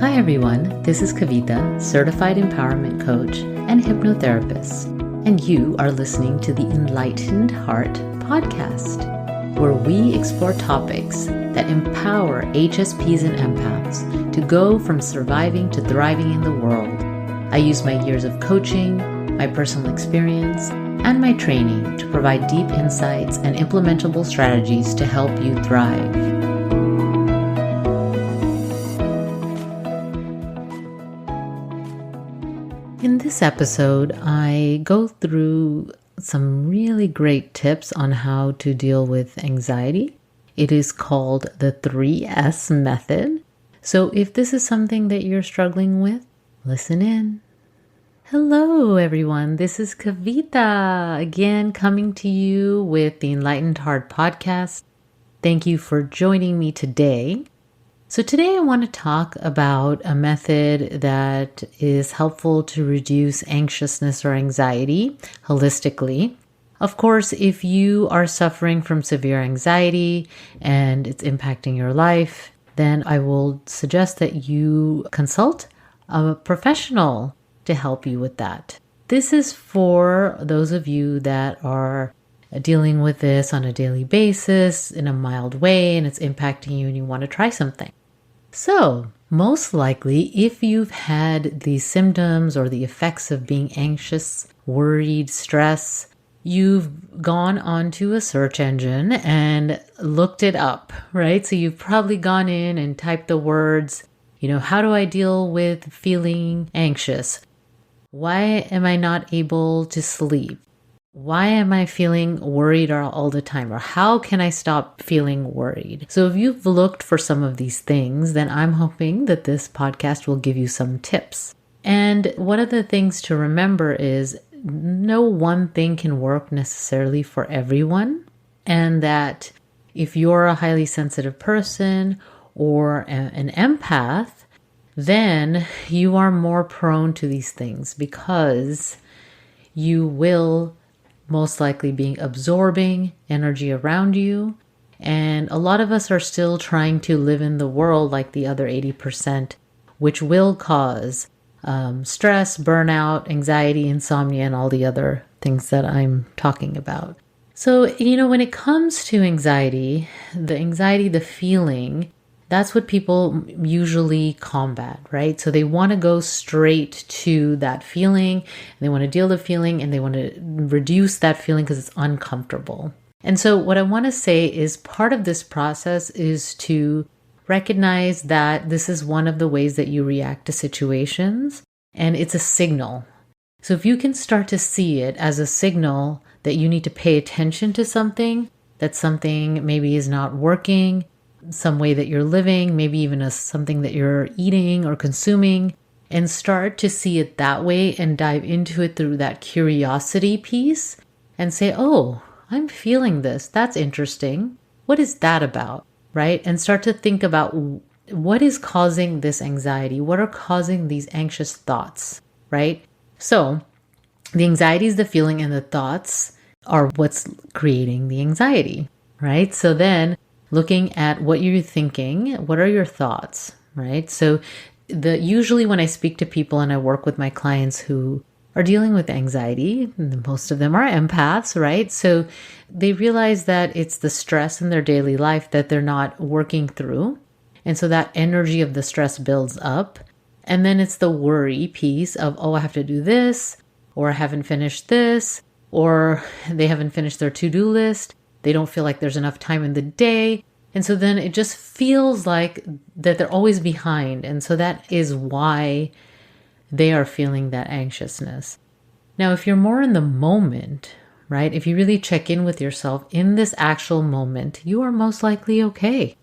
Hi everyone, this is Kavita, Certified Empowerment Coach and Hypnotherapist, and you are listening to the Enlightened Heart podcast, where we explore topics that empower HSPs and empaths to go from surviving to thriving in the world. I use my years of coaching, my personal experience, and my training to provide deep insights and implementable strategies to help you thrive. In this episode, I go through some really great tips on how to deal with anxiety. It is called the 3S method. So if this is something that you're struggling with, listen in. Hello, everyone. This is Kavita again coming to you with the Enlightened Heart podcast. Thank you for joining me today. So today I want to talk about a method that is helpful to reduce anxiousness or anxiety holistically. Of course, if you are suffering from severe anxiety and it's impacting your life, then I will suggest that you consult a professional to help you with that. This is for those of you that are dealing with this on a daily basis in a mild way and it's impacting you and you want to try something. So, most likely, if you've had the symptoms or the effects of being anxious, worried, stress, you've gone onto a search engine and looked it up, right? So you've probably gone in and typed the words, how do I deal with feeling anxious? Why am I not able to sleep? Why am I feeling worried all the time? Or how can I stop feeling worried? So if you've looked for some of these things, then I'm hoping that this podcast will give you some tips. And one of the things to remember is no one thing can work necessarily for everyone. And that if you're a highly sensitive person or an empath, then you are more prone to these things because you will most likely being absorbing energy around you. And a lot of us are still trying to live in the world like the other 80%, which will cause stress, burnout, anxiety, insomnia, and all the other things that I'm talking about. So, when it comes to anxiety, the feeling, that's what people usually combat, right? So they want to go straight to that feeling, and they want to deal with the feeling, and they want to reduce that feeling because it's uncomfortable. And so what I want to say is part of this process is to recognize that this is one of the ways that you react to situations, and it's a signal. So if you can start to see it as a signal that you need to pay attention to something, that something maybe is not working, some way that you're living, maybe even something that you're eating or consuming, and start to see it that way and dive into it through that curiosity piece and say, oh, I'm feeling this. That's interesting. What is that about? Right? And start to think about what is causing this anxiety? What are causing these anxious thoughts? Right? So the anxiety is the feeling and the thoughts are what's creating the anxiety, right? So then looking at what you're thinking, what are your thoughts, right? So usually when I speak to people and I work with my clients who are dealing with anxiety, most of them are empaths, right? So they realize that it's the stress in their daily life that they're not working through. And so that energy of the stress builds up. And then it's the worry piece of, oh, I have to do this, or I haven't finished this, or they haven't finished their to-do list. They don't feel like there's enough time in the day. And so then it just feels like that they're always behind. And so that is why they are feeling that anxiousness. Now, if you're more in the moment, right? If you really check in with yourself in this actual moment, you are most likely okay,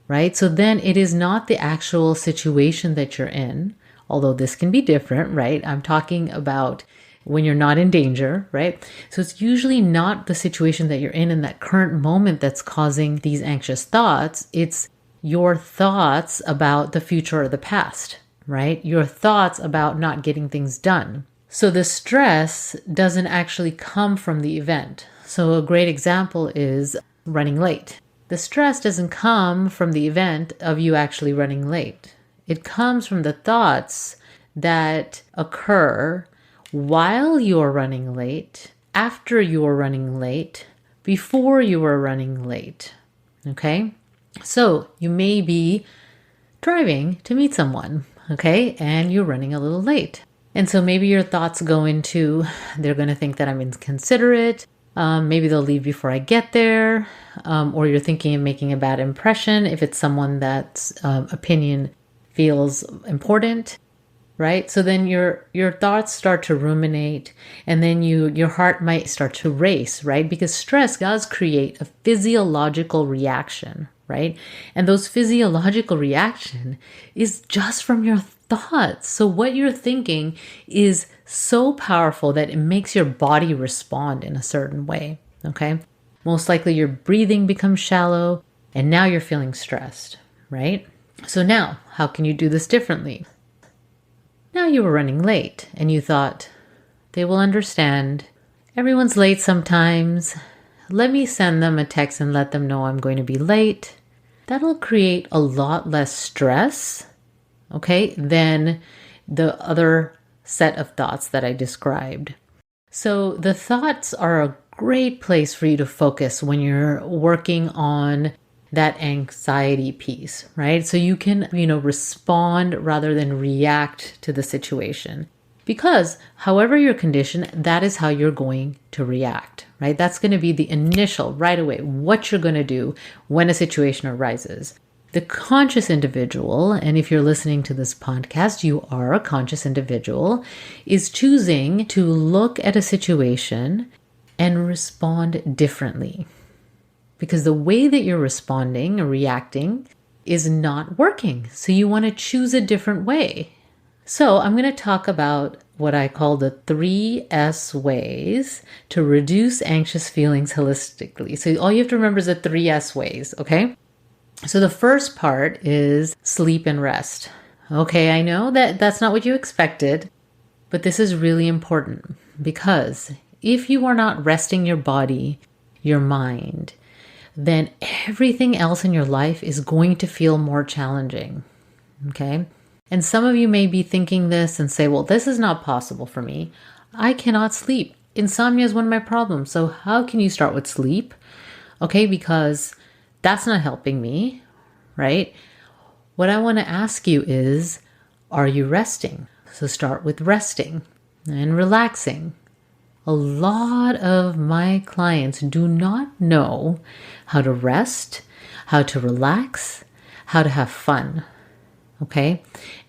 right? So then it is not the actual situation that you're in, although this can be different, right? I'm talking about when you're not in danger, right? So it's usually not the situation that you're in that current moment that's causing these anxious thoughts. It's your thoughts about the future or the past, right? Your thoughts about not getting things done. So the stress doesn't actually come from the event. So a great example is running late. The stress doesn't come from the event of you actually running late. It comes from the thoughts that occur while you're running late, after you're running late, before you are running late. Okay? So you may be driving to meet someone, okay? And you're running a little late. And so maybe your thoughts go into, they're going to think that I'm inconsiderate. Maybe they'll leave before I get there. Or you're thinking of making a bad impression if it's someone that's opinion feels important, right? So then your thoughts start to ruminate, and then your heart might start to race, right? Because stress does create a physiological reaction, right? And those physiological reaction is just from your thoughts. So what you're thinking is so powerful that it makes your body respond in a certain way, okay? Most likely your breathing becomes shallow, and now you're feeling stressed, right? So now, how can you do this differently? Now you were running late and you thought, they will understand. Everyone's late sometimes. Let me send them a text and let them know I'm going to be late. That'll create a lot less stress, okay, than the other set of thoughts that I described. So the thoughts are a great place for you to focus when you're working on that anxiety piece, right? So you can, respond rather than react to the situation. Because however you're conditioned, that is how you're going to react, right? That's going to be the initial, right away, what you're going to do when a situation arises. The conscious individual, and if you're listening to this podcast, you are a conscious individual, is choosing to look at a situation and respond differently. Because the way that you're responding or reacting is not working. So you want to choose a different way. So I'm going to talk about what I call the 3S ways to reduce anxious feelings holistically. So all you have to remember is the 3S ways, okay? So the first part is sleep and rest. Okay, I know that that's not what you expected, but this is really important because if you are not resting your body, your mind, then everything else in your life is going to feel more challenging, okay? And some of you may be thinking this and say, well, this is not possible for me. I cannot sleep. Insomnia is one of my problems. So how can you start with sleep? Okay, because that's not helping me, right? What I want to ask you is, are you resting? So start with resting and relaxing. A lot of my clients do not know how to rest, how to relax, how to have fun, okay?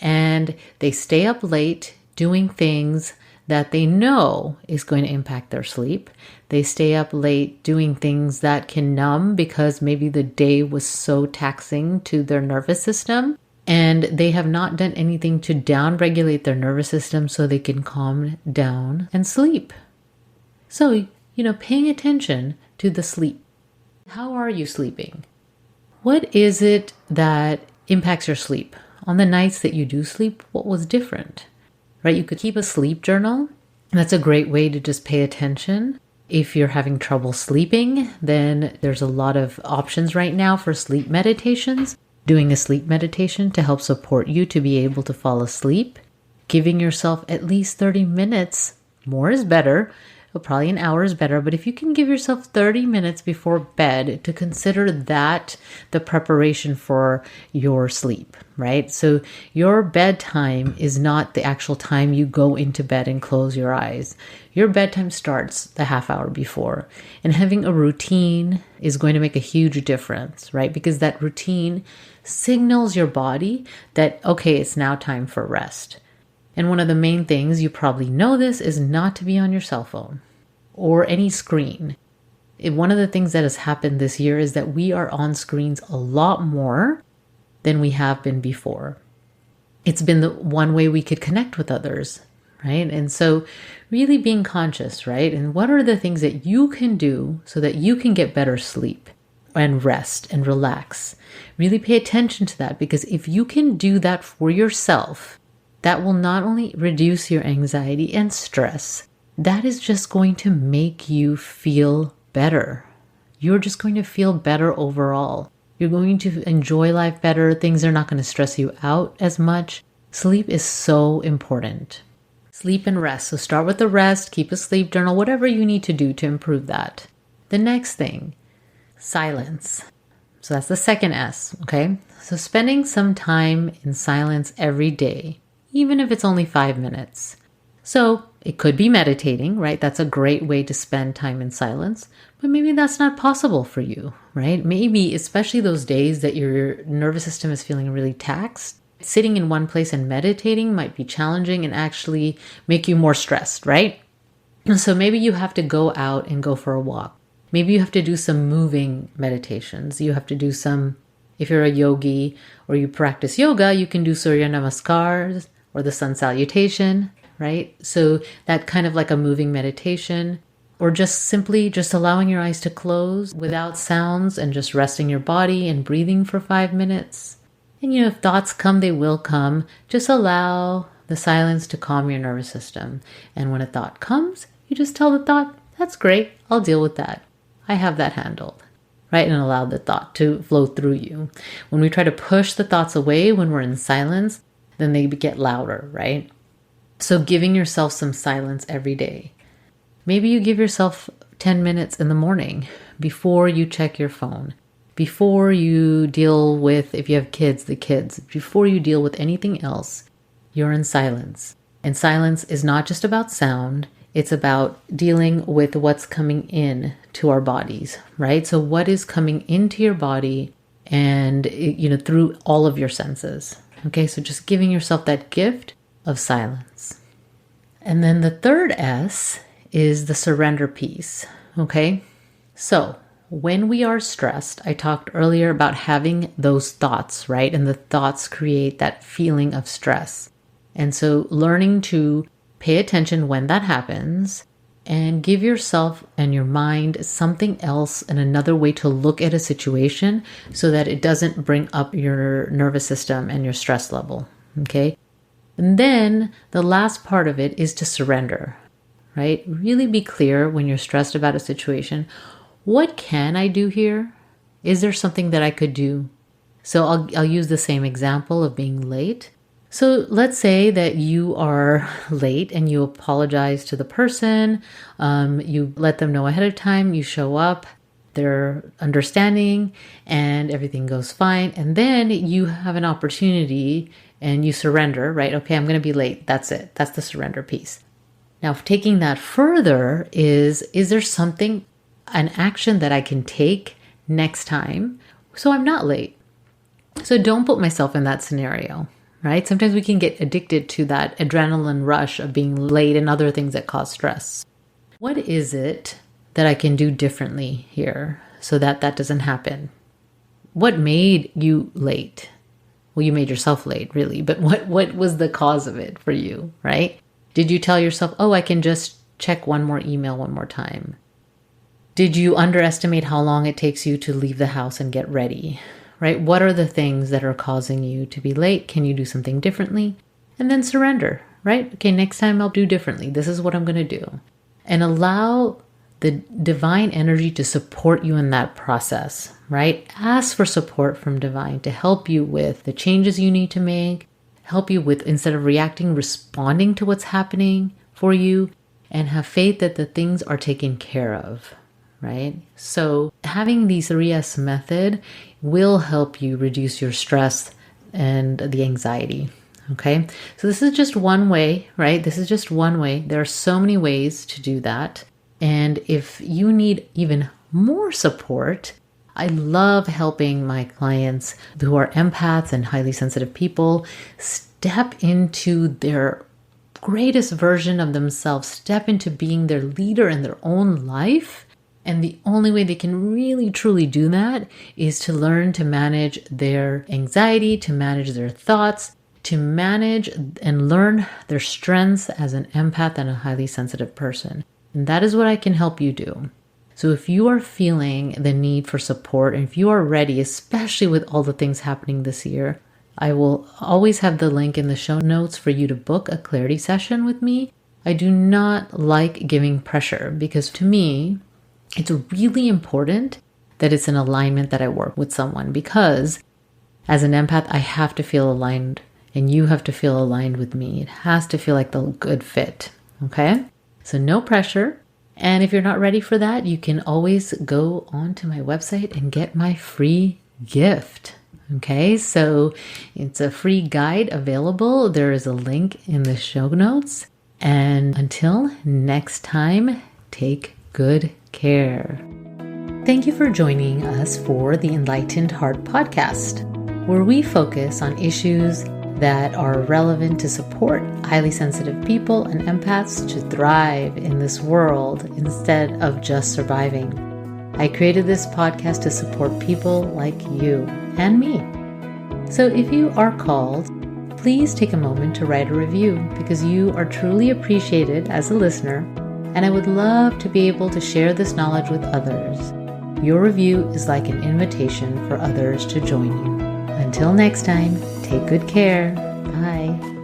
And they stay up late doing things that they know is going to impact their sleep. They stay up late doing things that can numb because maybe the day was so taxing to their nervous system, and they have not done anything to downregulate their nervous system so they can calm down and sleep. So, paying attention to the sleep. How are you sleeping? What is it that impacts your sleep? On the nights that you do sleep, what was different? Right? You could keep a sleep journal. That's a great way to just pay attention. If you're having trouble sleeping, then there's a lot of options right now for sleep meditations. Doing a sleep meditation to help support you to be able to fall asleep. Giving yourself at least 30 minutes, more is better. Probably an hour is better, but if you can give yourself 30 minutes before bed to consider that the preparation for your sleep, right? So your bedtime is not the actual time you go into bed and close your eyes. Your bedtime starts the half hour before, and having a routine is going to make a huge difference, right? Because that routine signals your body that, okay, it's now time for rest. And one of the main things, you probably know this, is not to be on your cell phone or any screen. One of the things that has happened this year is that we are on screens a lot more than we have been before. It's been the one way we could connect with others, right? And so really being conscious, right? And what are the things that you can do so that you can get better sleep and rest and relax? Really pay attention to that, because if you can do that for yourself, that will not only reduce your anxiety and stress, that is just going to make you feel better. You're just going to feel better overall. You're going to enjoy life better. Things are not going to stress you out as much. Sleep is so important. Sleep and rest. So start with the rest, keep a sleep journal, whatever you need to do to improve that. The next thing, silence. So that's the second S, okay? So spending some time in silence every day, even if it's only 5 minutes. So it could be meditating, right? That's a great way to spend time in silence, but maybe that's not possible for you, right? Maybe, especially those days that your nervous system is feeling really taxed, sitting in one place and meditating might be challenging and actually make you more stressed, right? So maybe you have to go out and go for a walk. Maybe you have to do some moving meditations. You have to do some, if you're a yogi or you practice yoga, you can do Surya Namaskars or the sun salutation, right? So that kind of like a moving meditation, or just simply just allowing your eyes to close without sounds and just resting your body and breathing for 5 minutes. And if thoughts come, they will come. Just allow the silence to calm your nervous system. And when a thought comes, you just tell the thought, that's great, I'll deal with that. I have that handled, right? And allow the thought to flow through you. When we try to push the thoughts away when we're in silence, then they get louder, right? So giving yourself some silence every day. Maybe you give yourself 10 minutes in the morning before you check your phone, before you deal with, if you have kids, the kids, before you deal with anything else, you're in silence. And silence is not just about sound. It's about dealing with what's coming in to our bodies, right? So what is coming into your body and, through all of your senses. Okay, so just giving yourself that gift of silence. And then the third S is the surrender piece, okay? So when we are stressed, I talked earlier about having those thoughts, right? And the thoughts create that feeling of stress. And so learning to pay attention when that happens and give yourself and your mind something else and another way to look at a situation so that it doesn't bring up your nervous system and your stress level, okay? And then the last part of it is to surrender, right? Really be clear when you're stressed about a situation. What can I do here? Is there something that I could do? So I'll use the same example of being late. So let's say that you are late and you apologize to the person. You let them know ahead of time. You show up. They're understanding and everything goes fine. And then you have an opportunity and you surrender, right? Okay, I'm going to be late. That's it. That's the surrender piece. Now, taking that further is there something, an action that I can take next time so I'm not late? So don't put myself in that scenario, right? Sometimes we can get addicted to that adrenaline rush of being late and other things that cause stress. What is it that I can do differently here so that that doesn't happen? What made you late? Well, you made yourself late, really, but what was the cause of it for you, right? Did you tell yourself, oh, I can just check one more email one more time? Did you underestimate how long it takes you to leave the house and get ready, right? What are the things that are causing you to be late? Can you do something differently? And then surrender, right? Okay, next time I'll do differently. This is what I'm going to do. And allow the divine energy to support you in that process, right? Ask for support from divine to help you with the changes you need to make, help you with, instead of reacting, responding to what's happening for you, and have faith that the things are taken care of, right? So having the 3S method will help you reduce your stress and the anxiety, okay? So this is just one way, right? This is just one way. There are so many ways to do that. And if you need even more support, I love helping my clients who are empaths and highly sensitive people step into their greatest version of themselves, step into being their leader in their own life. And the only way they can really truly do that is to learn to manage their anxiety, to manage their thoughts, to manage and learn their strengths as an empath and a highly sensitive person. And that is what I can help you do. So if you are feeling the need for support, and if you are ready, especially with all the things happening this year, I will always have the link in the show notes for you to book a clarity session with me. I do not like giving pressure because to me, it's really important that it's an alignment that I work with someone, because as an empath, I have to feel aligned and you have to feel aligned with me. It has to feel like the good fit. Okay? So no pressure. And if you're not ready for that, you can always go onto my website and get my free gift. Okay, so it's a free guide available. There is a link in the show notes. And until next time, take good care. Thank you for joining us for the Enlightened Heart podcast, where we focus on issues that are relevant to support highly sensitive people and empaths to thrive in this world instead of just surviving. I created this podcast to support people like you and me. So if you are called, please take a moment to write a review, because you are truly appreciated as a listener, and I would love to be able to share this knowledge with others. Your review is like an invitation for others to join you. Until next time, take good care. Bye.